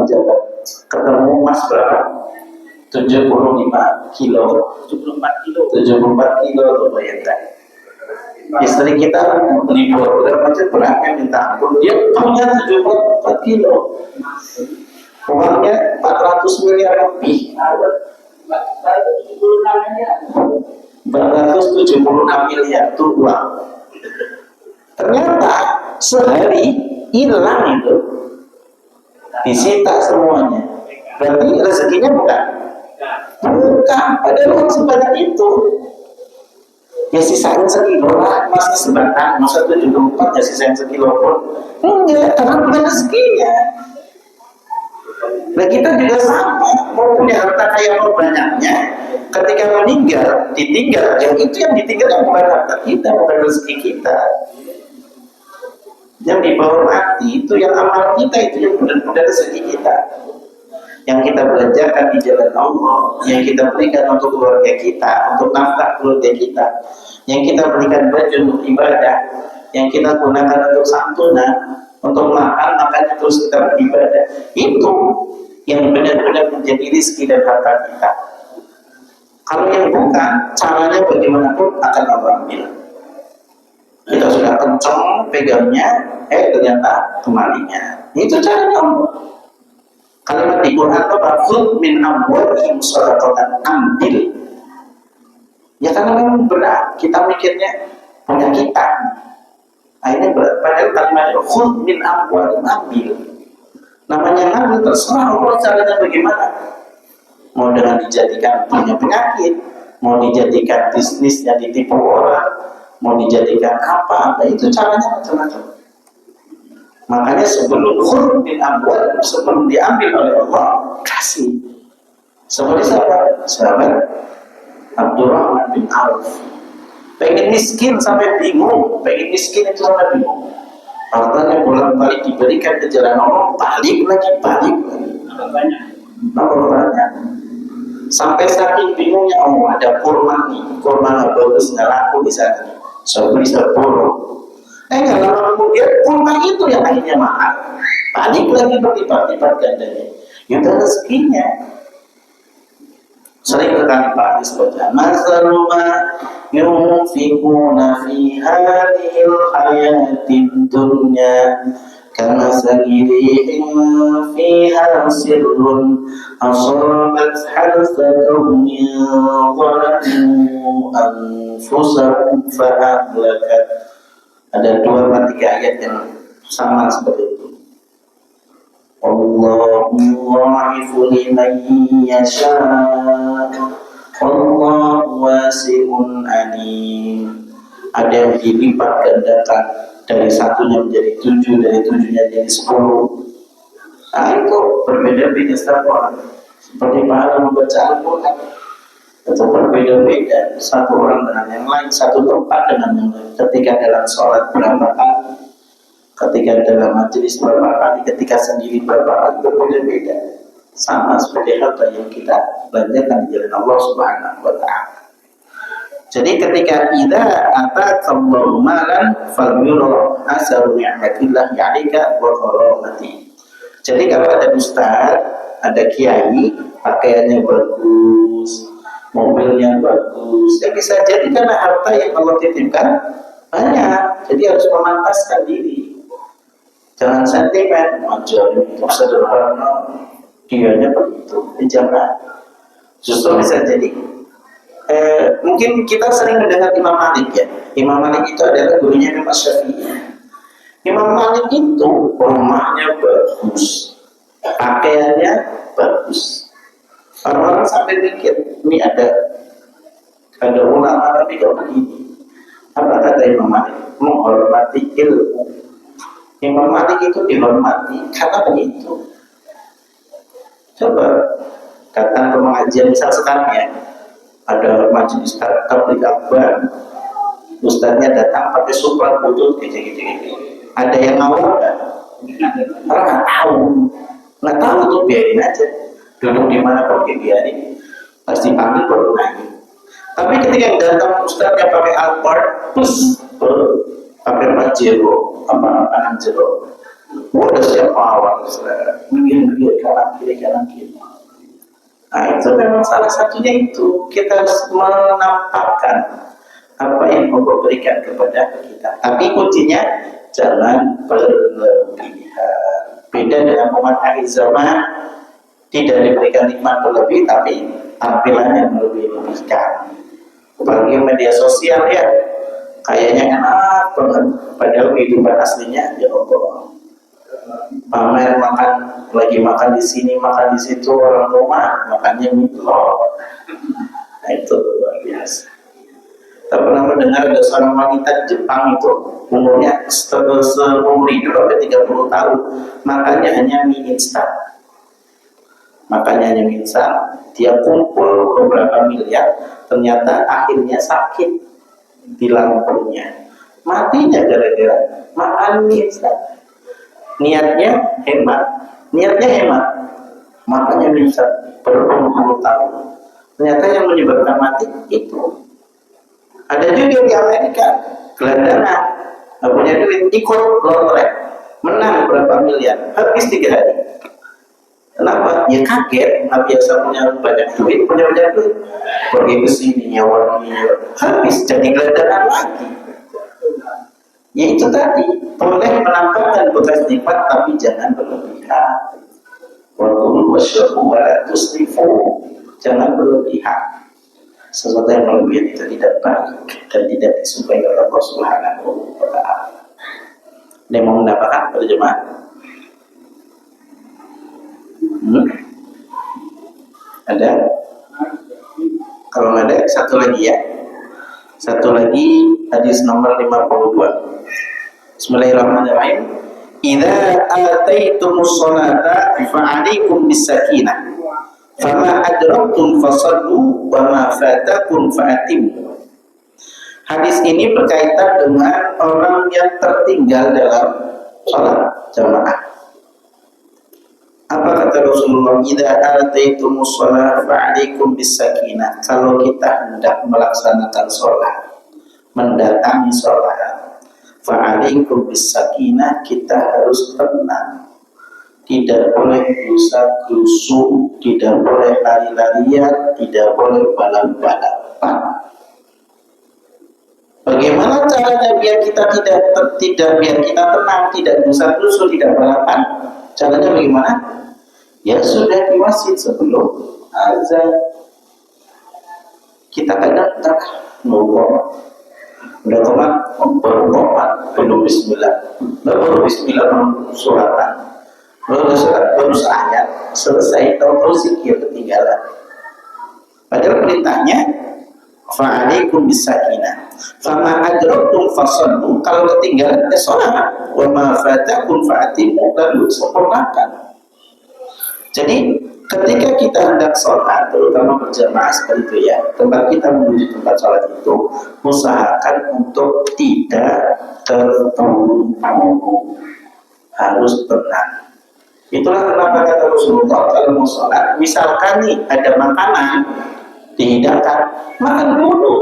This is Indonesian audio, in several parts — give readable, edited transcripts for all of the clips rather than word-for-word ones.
pejabat. Ketemu Mas berapa? 75 kilo. 74 kilo tuh bayangkan. Istri kita beli program aja berapa minta ampun, dia punya 74 kilo. Uangnya 400 miliar lebih. 476 miliar itu uang. Ternyata sehari hilang itu, disita semuanya. Berarti rezekinya bukan? Bukan, padahal uang sebanyak itu. Ya sisain sekilo lah, masih sebatang, masa 74 ya sisain sekilo pun enggak, karena bukan rezekinya. Nah kita juga sama, mau punya harta kaya mau banyaknya, ketika meninggal, ditinggal, yang itu yang ditinggal yang bukan harta kita, bukan rezeki kita. Yang dibawa mati itu yang amal kita, itu yang benar-benar rezeki kita. Yang kita belanjakan di jalan Allah, yang kita berikan untuk keluarga kita, untuk nafkah keluarga kita, yang kita berikan baju untuk ibadah, yang kita gunakan untuk santunan, untuk makannya terus kita beribadah, itu yang benar-benar menjadi rezeki dan harta kita. Kalau yang bukan, caranya bagaimanapun akan Allah ambil. Kita sudah kencang pegangnya, ternyata kembalinya. Itu caranya Allah. Kalimat di Quran itu "Khudh min amwalihim shadaqatan", ambil. Ya karena memang berat, kita mikirnya punya kita. Akhirnya berat. Padahal kalimatnya "Khudh min amwalihim", ambil. Namanya ngambil, terserah Allah caranya bagaimana. Mau dengan dijadikan punya penyakit, mau dijadikan bisnisnya ditipu orang, mau dijadikan apa, itu caranya macam-macam. Makanya sebelum khurun bin amwal, sebelum diambil oleh Allah, kasih. Seperti sahabat Abdurrahman bin Auf, pengen miskin sampai bingung, pengen miskin itu sampai bingung. Hartanya bolak-balik diberikan ke jalan Allah, balik lagi. Banyak. Sampai saking bingungnya, ada kurma nih, kurma bagus nggak laku di sana, saya beli 10. Nggak lama kemudian kurma itu yang akhirnya mahal, balik lagi berlipat-lipat gandanya. Itu rezekinya. Sering sekali Pak disebutkan masaluma yunfikuna fi hadhil hayatid dunya kama sagirihin fiha sirrun asabat harsa qawmin zalamu anfusahum fa'ahlakat. Ada 2 atau 3 ayat yang sama seperti itu. Allahu yu'ifu liman yasha, Allahu wasi'un alim. Ada yang dilipat gandakan, dari 1-nya menjadi 7, dari 7-nya jadi 10. Nah itu berbeda-beda setiap orang. Seperti pahala membaca Al-Quran, itu berbeda-beda satu orang dengan yang lain, satu tempat dengan yang lain. Ketika dalam sholat berapa kali, ketika dalam majelis berapa kali, ketika sendiri berapa kali, berbeda-beda. Sama seperti harta yang kita belanjakan di jalan Allah Subhanahu wa Ta'ala. Jadi ketika idza atakallahu malan falyura asaru ni'matillah 'alaika wa karamati. Jadi kalau ada ustaz, ada kiai, pakaiannya bagus, mobilnya bagus, ya bisa jadi karena harta yang Allah titipkan banyak. Jadi harus memantaskan diri. Jangan sentimen, itu sederhana, dianya begitu, jangan. Justru bisa jadi mungkin kita sering mendengar Imam Malik ya. Imam Malik itu adalah gurunya Imam Syafi'i. Imam Malik itu rumahnya bagus, pakaiannya bagus. Orang-orang sampai mikir, ini ada ulama tapi kok begini. Apa kata Imam Malik? Menghormati ilmu. Imam Malik itu dihormati karena begitu. Coba datang ke pengajian misal sekarang ya, ada majelis tabligh akbar, ustaznya datang pakai supra butut gitu. Ada yang ngawal nggak? Orang nggak tahu tuh, biarin aja. Duduk di mana pun biarin, pasti panggil baru nanya. Tapi ketika yang datang ustaznya pakai alpart, plus pakai pajero, apa jero, udah siapa awal, mungkin kiri kanan kiri. Nah itu memang salah satunya itu kita harus menampakkan apa yang Allah berikan kepada kita. Tapi kuncinya jangan berlebihan. Beda dengan umat akhir zaman, tidak diberikan nikmat berlebih, tapi tampilannya berlebih-lebihkan. Apalagi media sosial ya, kayaknya enak banget, padahal kehidupan aslinya ya Allah. Pamer makan, lagi makan di sini, makan di situ, orang rumah makannya milo. Nah itu luar biasa. Tak pernah mendengar ada seorang wanita di Jepang itu umurnya seumur hidup sampai 30 tahun makannya hanya mie instan. Makannya hanya mie instan. Dia kumpul beberapa miliar, ternyata akhirnya sakit di lambungnya. Matinya gara-gara makan mie instan. Niatnya hemat, makannya mie instan berpuluh-puluh tahun. Ternyata yang menyebabkan mati itu. Ada juga di Amerika, gelandangan, nggak punya duit, ikut lotre, menang berapa miliar, habis 3 hari. Kenapa? Ya kaget, nggak biasa punya banyak duit, pergi ke sini, nyawa dunia, habis jadi gelandangan lagi. Ya itu tadi, boleh menampakkan bekas nikmat, tapi jangan berlebihan. Waktu wasyarabu wala tusrifu, jangan berlebihan. Sesuatu yang berlebihan itu tidak baik dan tidak disukai oleh Allah Subhanahu wa Ta'ala. Dia mau mendapatkan terjemahan? Ada? Kalau ada, satu lagi ya. Satu lagi, hadis nomor 52. Bismillahirrahmanirrahim. Idza ataytumus sholata fa'alaikum bis-sakinah. Fama adraktum fasallu wa ma fatakum fa'atimu. Hadis ini berkaitan dengan orang yang tertinggal dalam sholat jamaah. Apa kata Rasulullah? Idza ataitumus shalah fa'alaikum bis-sakinah. Kalau kita hendak melaksanakan sholat, mendatangi sholat, fa'alaikum bis-sakinah, kita harus tenang. Tidak boleh gerusa-gerusu, tidak boleh lari-larian, tidak boleh balap-balapan. Bagaimana caranya biar kita biar kita tenang, tidak gerusa-gerusu, tidak balapan? Caranya bagaimana? Ya sudah di masjid sebelum azan. Kita kadang nunggu, udah komat, baru komat, belum bismillah, baru bismillah, belum suratan. Baru ayat selesai, tahu-tahu zikir ketinggalan. Padahal perintahnya fa'alaikum bis-sakinah. Fama adraktum fasallu, kalau ketinggalan sholat, wa ma fatakum fa'atimu, lalu sempurnakan. Jadi ketika kita hendak sholat, terutama berjamaah seperti itu ya, tempat kita menuju tempat sholat itu, usahakan untuk tidak terburu-buru, harus tenang. Itulah kenapa kata Rasulullah kalau mau sholat, misalkan nih ada makanan dihidangkan, makan dulu.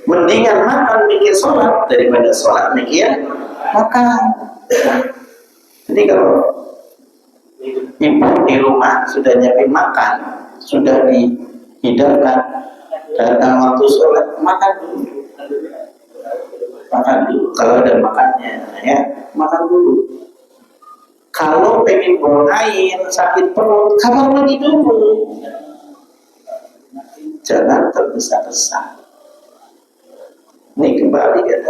Mendingan makan mikir sholat daripada sholat mikir makan. Jadi kalau ibu di rumah sudah nyiapin makan, sudah dihidangkan, datang waktu sholat, makan dulu. Makan dulu. Kalau ada makannya, ya makan dulu. Kalau pengen buang air, sakit perut, kamar mandi dulu. Jangan tergesa-gesa. Ini kembali ya,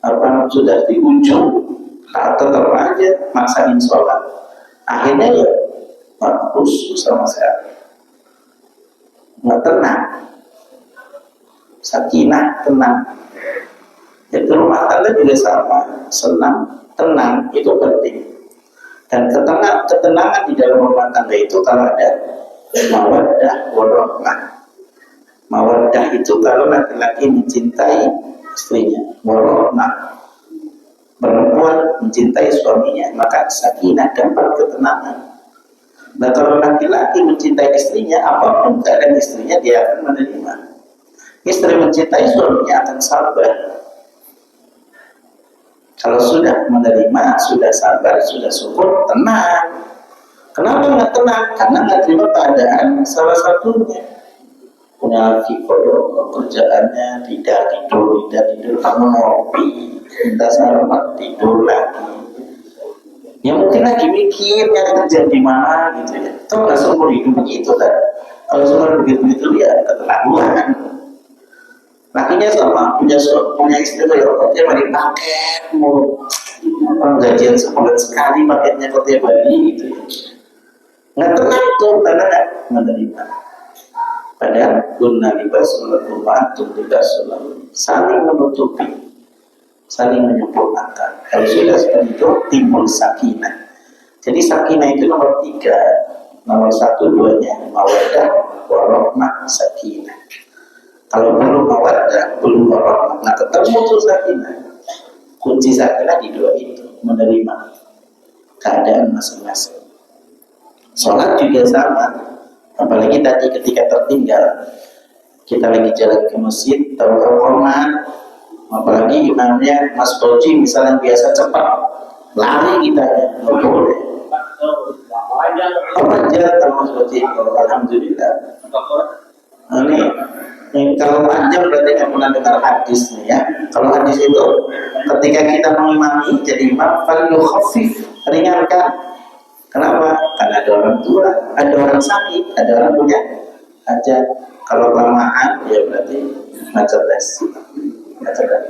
apa sudah di ujung, tetap aja maksain sholat. Akhirnya ya bagus sama saya. Nggak tenang, sakinah tenang. Jadi rumah tangga juga sama, senang, tenang itu penting. Dan ketenangan di dalam rumah tangga itu kalau ada mawaddah warahmah. Mawaddah itu kalau laki-laki mencintai istrinya, warahmah perempuan mencintai suaminya, maka sakinah dapat ketenangan. Dan kalau laki-laki mencintai istrinya, apapun keadaan istrinya dia akan menerima. Istri mencintai suaminya akan sabar. Kalau sudah menerima, sudah sabar, sudah syukur, tenang. tenang karena nggak terima keadaan salah satunya. Punya koyo kerjaannya tidak tidur, kamu ngopi, minta sarapan tidur lagi. Ya mungkin lagi mikir yang kerja di mana gitu ya. Itu nggak seumur hidup begitu kan? Kalau seumur begitu ya keterlaluan. Lakinya sama punya istri ya, dia balik paket mau gajian sebulan sekali paketnya ke tiap hari gitu ya. Nggak tenang tuh karena nggak menerima. Padahal guna libasul antum libasul saling menutupi, saling menyempurnakan. Kalau sudah seperti itu timbul sakinah. Jadi sakinah itu nomor 3, nomor 1 2-nya mawaddah warahmah sakinah. Kalau belum mawaddah, belum warahmah, nah tetap muncul sakinah. Kunci sakinah di 2 itu, menerima keadaan masing-masing. Sholat juga sama. Apalagi tadi ketika tertinggal, kita lagi jalan ke masjid, tahu-tahu komat, apalagi imamnya Mas Koji misalnya biasa cepat, lari kita ya, nggak boleh. Panjang kalau Mas Koji, alhamdulillah. Ini kalau panjang berarti nggak pernah dengar hadis nih ya. Kalau hadis itu ketika kita mengimami jadi imam, fal yukhafif, ringankan. Kenapa? Karena ada orang tua, ada orang sakit, ada orang punya hajat. Kalau kelamaan, ya berarti macet les.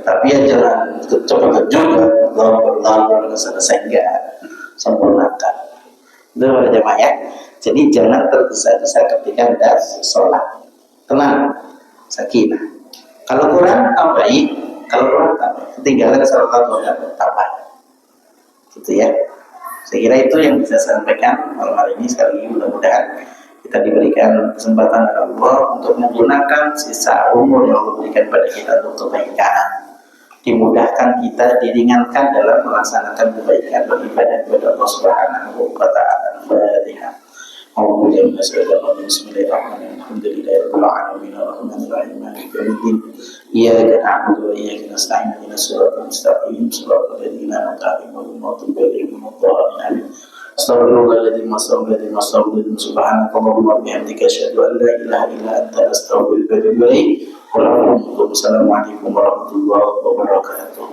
Tapi ya jangan cepat juga, lama selesai enggak sempurnakan. Itu pada jemaah ya. Jadi jangan tergesa-gesa ketika hendak sholat. Tenang, sakinah. Kalau kurang tambahin, kalau kurang tambahin. Ketinggalan sholat tambah. Gitu ya. Saya kira itu yang bisa saya sampaikan malam hari ini. Sekali lagi mudah-mudahan kita diberikan kesempatan oleh Allah untuk menggunakan sisa umur yang Allah berikan pada kita untuk kebaikan. Dimudahkan kita, diringankan dalam melaksanakan kebaikan beribadah kepada Allah Subhanahu wa Ta'ala. Al-Fatihah. Bismillahirrahmanirrahim. Alhamdulillahirabbil alamin arrahmanirrahim maliki yaumiddin. Iyyaka na'budu wa iyyaka nasta'in ihdinas siratal mustaqim siratal ladzina an'amta 'alaihim ghairil maghdubi 'alaihim waladdallin. Astaghfirullahaladzim wassalamualaikum subhanakallahumma wa bihamdika asyhadu an la ilaha illa anta astaghfiruka wa atubu ilaik. Wassalamualaikum warahmatullahi wabarakatuh.